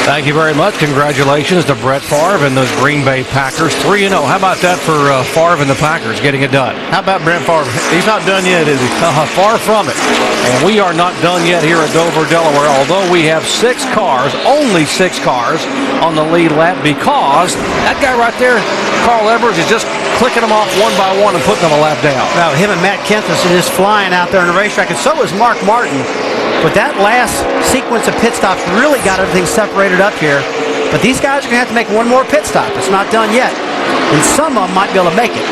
Thank you very much. Congratulations to Brett Favre and those Green Bay Packers. 3-0. How about that for Favre and the Packers getting it done? How about Brett Favre? He's not done yet, is he? Far from it. And we are not done yet here at Dover, Delaware, although we have 6 cars, only 6 cars on the lead lap, because that guy right there, Carl Edwards, is just clicking them off one by one and putting them a lap down. Now, him and Matt Kenseth are just flying out there on the racetrack, and so is Mark Martin. But that last sequence of pit stops really got everything separated up here. But these guys are going to have to make one more pit stop. It's not done yet. And some of them might be able to make it.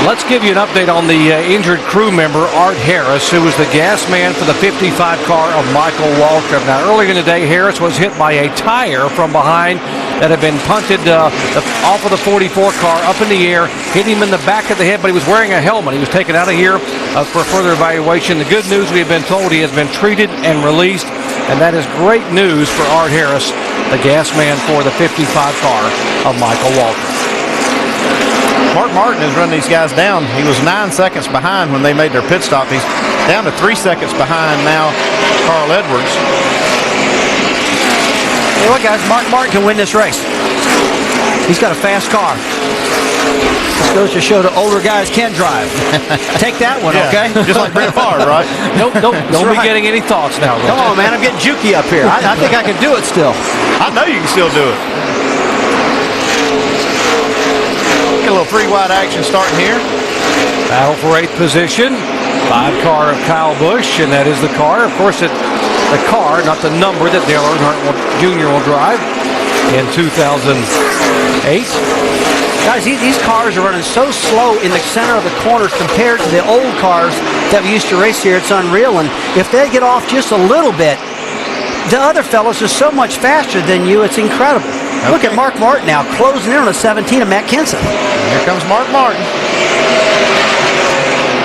Let's give you an update on the injured crew member, Art Harris, who was the gas man for the 55 car of Michael Waltrip. Now, earlier in the day, Harris was hit by a tire from behind that had been punted off of the 44 car up in the air, hit him in the back of the head, but he was wearing a helmet. He was taken out of here for further evaluation. The good news, we have been told he has been treated and released, and that is great news for Art Harris, the gas man for the 55 car of Michael Waltrip. Mark Martin has run these guys down. He was 9 seconds behind when they made their pit stop. He's down to 3 seconds behind now, Carl Edwards. Hey, look, guys, Mark Martin can win this race. He's got a fast car. This goes to show the older guys can drive. Take that one, okay? Just like Brett Favre, right? Don't be getting any thoughts now, Roger. Come on, man. I'm getting jukey up here. I think I can do it still. I know you can still do it. Get a little 3-wide action starting here. Battle for 8th position. 5 car of Kyle Busch, and that is the car. Of course, it's the car, not the number that Dale Earnhardt Jr. will drive in 2008. Guys, these cars are running so slow in the center of the corners compared to the old cars that we used to race here. It's unreal. And if they get off just a little bit, the other fellows are so much faster than you. It's incredible. Okay. Look at Mark Martin now closing in on a 17 of Matt Kenseth. Here comes Mark Martin.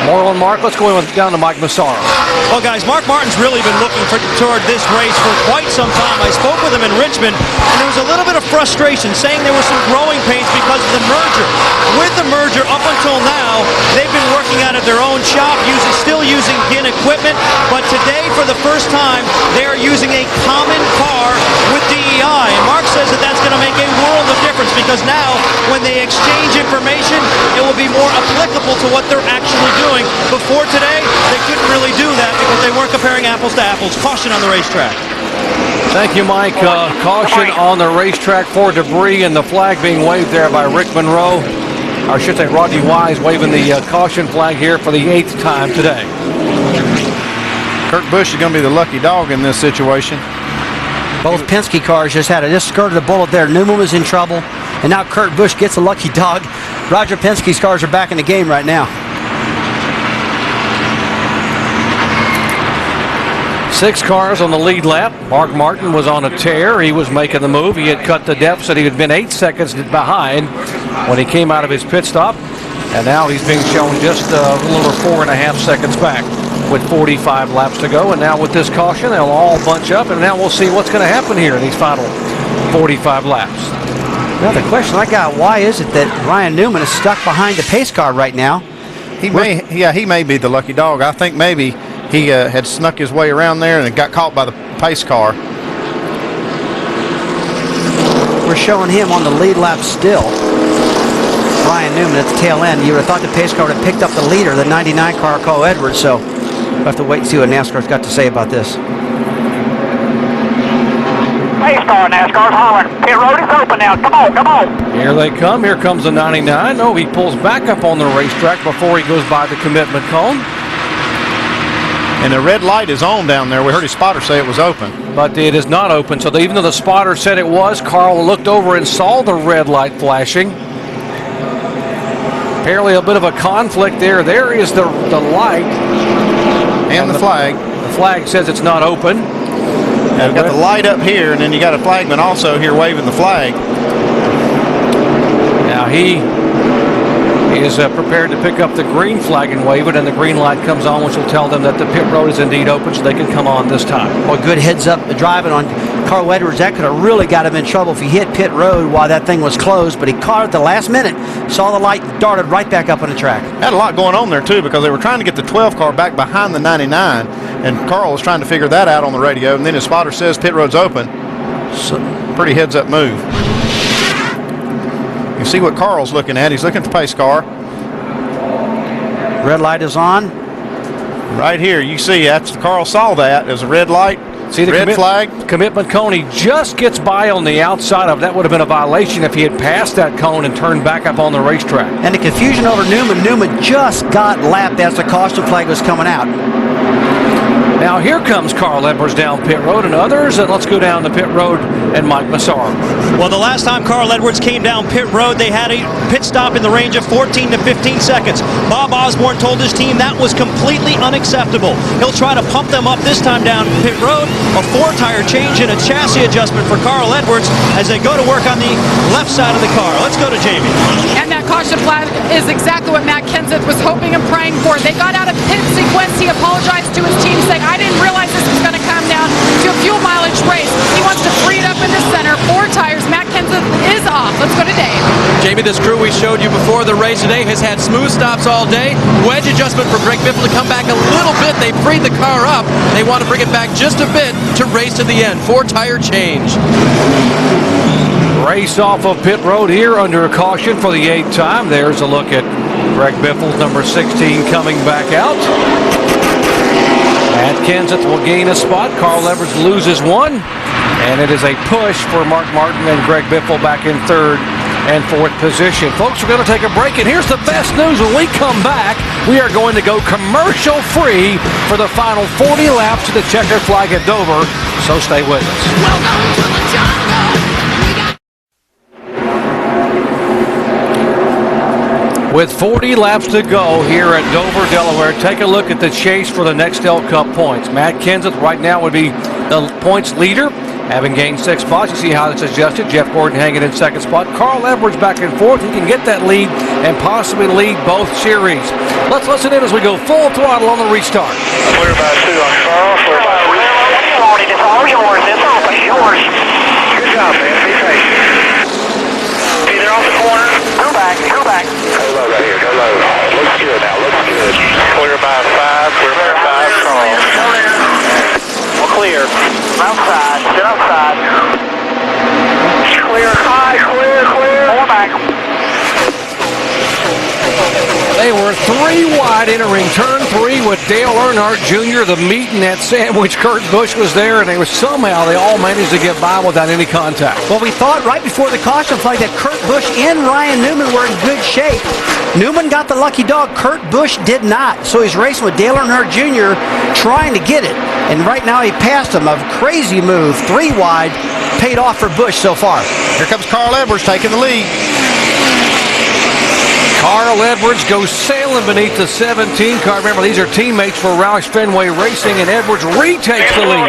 More on Mark. Let's go down to Mike Massaro. Well, guys, Mark Martin's really been looking toward this race for quite some time. I spoke with him in Richmond, and there was a little bit of frustration, saying there were some growing pains because of the merger. With the merger, up until now, they've been working out at their own shop, still using Ginn equipment, but today, for the first time, they are using a common car with DEI. And Mark says that that's going to make a world of difference, because now, when they exchange information, it will be more applicable to what they're actually doing. Before today, they couldn't really do that because they weren't comparing apples to apples. Caution on the racetrack. Thank you, Mike. Caution on the racetrack for debris, and the flag being waved there by Rick Monroe. Or I should say Rodney Wise waving the caution flag here for the 8th time today. Kurt Busch is going to be the lucky dog in this situation. Both Penske cars just skirted the bullet there. Newman was in trouble, and now Kurt Busch gets a lucky dog. Roger Penske's cars are back in the game right now. 6 cars on the lead lap. Mark Martin was on a tear. He was making the move. He had cut the deficit. He had been 8 seconds behind when he came out of his pit stop. And now he's being shown just a little over 4.5 seconds back with 45 laps to go. And now with this caution, they'll all bunch up. And now we'll see what's going to happen here in these final 45 laps. Now the question I got, why is it that Ryan Newman is stuck behind the pace car right now? He may be the lucky dog. I think maybe he had snuck his way around there and got caught by the pace car. We're showing him on the lead lap still. Ryan Newman at the tail end. You would have thought the pace car would have picked up the leader, the 99 car, Carl Edwards. So we'll have to wait and see what NASCAR's got to say about this. Pace car, NASCAR's hollering. Pit road is open now. Come on, come on. Here they come. Here comes the 99. No, he pulls back up on the racetrack before he goes by the commitment cone. And the red light is on down there. We heard his spotter say it was open. But it is not open. So even though the spotter said it was, Carl looked over and saw the red light flashing. Apparently a bit of a conflict there. There is the light. And the flag. The flag says it's not open. And you've got the light up here, and then you got a flagman also here waving the flag. Now he is prepared to pick up the green flag and wave it, and the green light comes on, which will tell them that the pit road is indeed open, so they can come on this time. Well, good heads up driving on Carl Edwards. That could have really got him in trouble if he hit pit road while that thing was closed, but he caught it at the last minute, saw the light, darted right back up on the track. Had a lot going on there too, because they were trying to get the 12 car back behind the 99, and Carl was trying to figure that out on the radio, and then his spotter says pit road's open. Pretty heads-up move. You see what Carl's looking at. He's looking for pace car. Red light is on. Right here, you see, after Carl saw that, there's a red light. See the red flag. Commitment cone. He just gets by on the outside of that. Would have been a violation if he had passed that cone and turned back up on the racetrack. And the confusion over Newman. Newman just got lapped as the caution flag was coming out. Now here comes Carl Edwards down pit road and others, and let's go down the pit road and Mike Massaro. Well, the last time Carl Edwards came down pit road, they had a pit stop in the range of 14 to 15 seconds. Bob Osborne told his team that was completely unacceptable. He'll try to pump them up this time down pit road. A 4-tire change and a chassis adjustment for Carl Edwards as they go to work on the left side of the car. Let's go to Jamie. And that caution flag is exactly what Matt Kenseth was hoping and praying for. They got out of pit sequence. He apologized to his team saying, I didn't realize this was going to come down to a fuel mileage race. He wants to free it up in the center. 4 tires. Matt Kenseth is off. Let's go to Dave. Jamie, this crew we showed you before the race today has had smooth stops all day. Wedge adjustment for Greg Biffle to come back a little bit. They freed the car up. They want to bring it back just a bit to race to the end. 4-tire change. Race off of pit road here under a caution for the 8th time. There's a look at Greg Biffle's number 16 coming back out. Matt Kenseth will gain a spot. Carl Edwards loses one. And it is a push for Mark Martin and Greg Biffle back in 3rd and 4th position. Folks, we're going to take a break, and here's the best news. When we come back, we are going to go commercial-free for the final 40 laps to the checkered flag at Dover, so stay with us. Welcome to the jungle. With 40 laps to go here at Dover, Delaware, take a look at the chase for the Nextel Cup points. Matt Kenseth right now would be the points leader, having gained 6 spots. You see how it's adjusted. Jeff Gordon hanging in 2nd spot. Carl Edwards back and forth. He can get that lead and possibly lead both series. Let's listen in as we go full throttle on the restart. Clear by 2 on Carl. Clear by 3. It's all yours. It's open. Yours. Good job, man. Be patient. Okay, they're off the corner. Go back. Go back. Go low right here. Go low. Looks good now. Looks good. Clear by 5. Clear by 5. Carl. Well, clear. Outside. Sit outside. Clear. High. Clear. Clear. More back. They were 3 wide entering turn 3 with Dale Earnhardt Jr., the meat in that sandwich. Kurt Busch was there, and they all managed to get by without any contact. Well, we thought right before the caution flag that Kurt Busch and Ryan Newman were in good shape. Newman got the lucky dog. Kurt Busch did not. So he's racing with Dale Earnhardt Jr. trying to get it. And right now he passed him. A crazy move. 3 wide. Paid off for Busch so far. Here comes Carl Edwards taking the lead. Carl Edwards goes sailing beneath the 17 car. Remember, these are teammates for Roush Fenway Racing, and Edwards retakes the lead.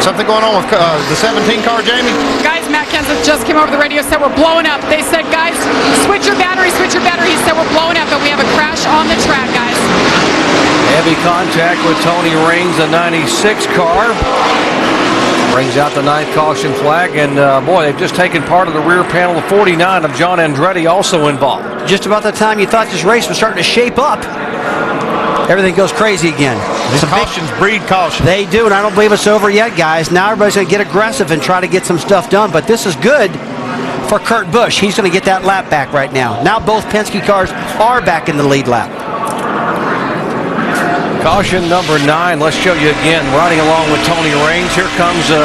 Something going on with the 17 car, Jamie? Guys, Matt Kenseth just came over the radio, said we're blowing up. They said, guys, switch your battery, switch your battery. He said we're blowing up, but we have a crash on the track, guys. Heavy contact with Tony Raines, the 96 car. Brings out the 9th caution flag, and boy, they've just taken part of the rear panel of 49 of John Andretti also involved. Just about the time you thought this race was starting to shape up, everything goes crazy again. These cautions breed caution. They do, and I don't believe it's over yet, guys. Now everybody's going to get aggressive and try to get some stuff done, but this is good for Kurt Busch. He's going to get that lap back right now. Now both Penske cars are back in the lead lap. Caution number 9. Let's show you again. Riding along with Tony Raines. Here comes the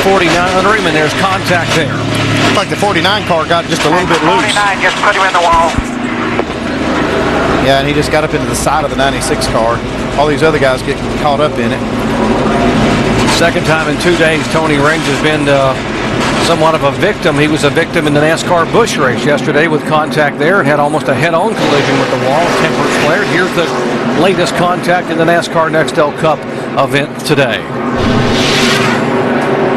49 under him, and there's contact there. Looks like the 49 car got just a little bit loose. 49 just put him in the wall. Yeah, and he just got up into the side of the 96 car. All these other guys get caught up in it. Second time in 2 days, Tony Raines has been somewhat of a victim. He was a victim in the NASCAR Busch race yesterday with contact there and had almost a head-on collision with the wall. Tempers flared. Here's the latest contact in the NASCAR Nextel Cup event today.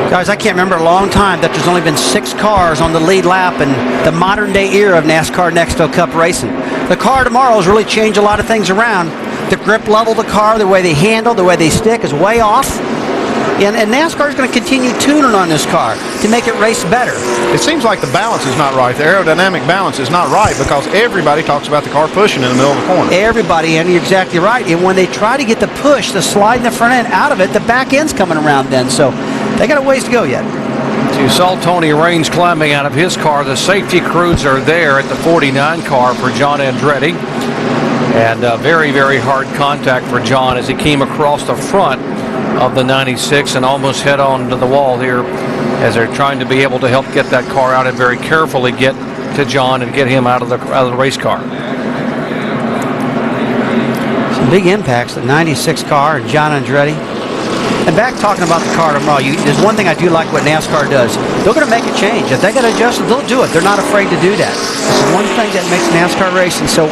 Guys, I can't remember a long time that there's only been 6 cars on the lead lap in the modern-day era of NASCAR Nextel Cup racing. The car tomorrow has really changed a lot of things around. The grip level of the car, the way they handle, the way they stick is way off. And NASCAR is going to continue tuning on this car to make it race better. It seems like the balance is not right. The aerodynamic balance is not right because everybody talks about the car pushing in the middle of the corner. Everybody, and you're exactly right. And when they try to get the push, the slide in the front end out of it, the back end's coming around then. So they got a ways to go yet. So you saw Tony Raines climbing out of his car. The safety crews are there at the 49 car for John Andretti. And very, very hard contact for John as he came across the front of the 96 and almost head on to the wall here as they're trying to be able to help get that car out and very carefully get to John and get him out of the race car. Some big impacts, the 96 car and John Andretti. And back talking about the car tomorrow, there's one thing I do like what NASCAR does. They're going to make a change. If they got to adjust it, they'll do it. They're not afraid to do that. It's the one thing that makes NASCAR racing so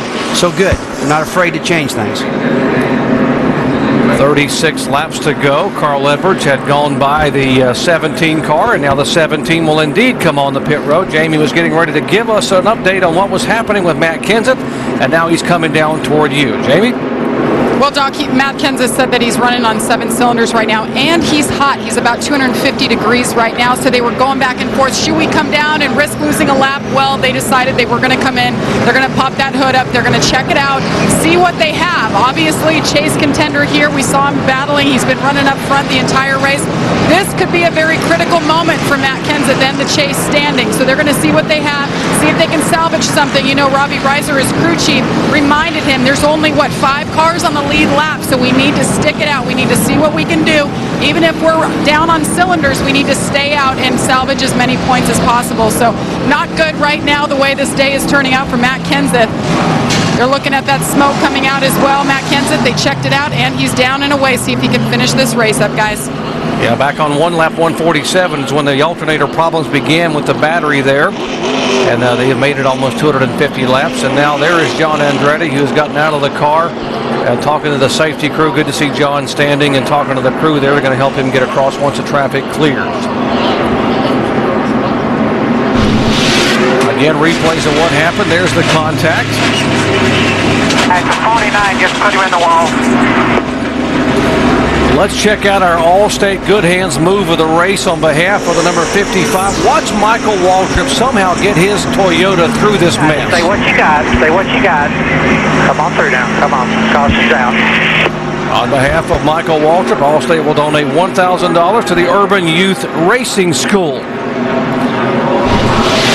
good. They're not afraid to change things. 36 laps to go. Carl Edwards had gone by the 17 car, and now the 17 will indeed come on the pit road. Jamie was getting ready to give us an update on what was happening with Matt Kenseth, and now he's coming down toward you. Jamie? Well, Doc, Matt Kenseth said that he's running on 7 cylinders right now, and he's hot. He's about 250 degrees right now, so they were going back and forth. Should we come down and risk losing a lap? Well, they decided they were going to come in. They're going to pop that hood up. They're going to check it out, see what they have. Obviously, chase contender here. We saw him battling. He's been running up front the entire race. This could be a very critical moment for Matt Kenseth and the chase standing. So they're going to see what they have, see if they can salvage something. You know, Robbie Reiser, his crew chief, reminded him there's only, 5 cars on the lead lap, so we need to stick it out. We need to see what we can do. Even if we're down on cylinders, we need to stay out and salvage as many points as possible. So not good right now the way this day is turning out for Matt Kenseth. They're looking at that smoke coming out as well. Matt Kenseth, they checked it out, and he's down and away. See if he can finish this race up, guys. Yeah, back on lap 147 is when the alternator problems began with the battery there. And they have made it almost 250 laps. And now there is John Andretti, who's gotten out of the car and talking to the safety crew. Good to see John standing and talking to the crew there. They're going to help him get across once the traffic clears. Again, replays of what happened. There's the contact. At the 49, just put him in the wall. Let's check out our All-State Good Hands move of the race on behalf of the number 55. Watch Michael Waltrip somehow get his Toyota through this mess. Say what you got. Say what you got. Come on through now. Come on. Caution's out. On behalf of Michael Waltrip, All-State will donate $1,000 to the Urban Youth Racing School.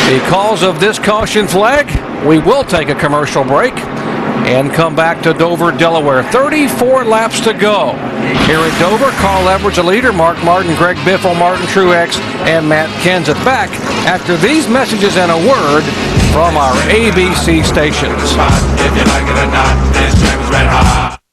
Because of this caution flag, we will take a commercial break and come back to Dover, Delaware. 34 laps to go. Here at Dover, Carl Edwards, a leader, Mark Martin, Greg Biffle, Martin Truex, and Matt Kenseth. Back after these messages and a word from our ABC stations. If you like it or not,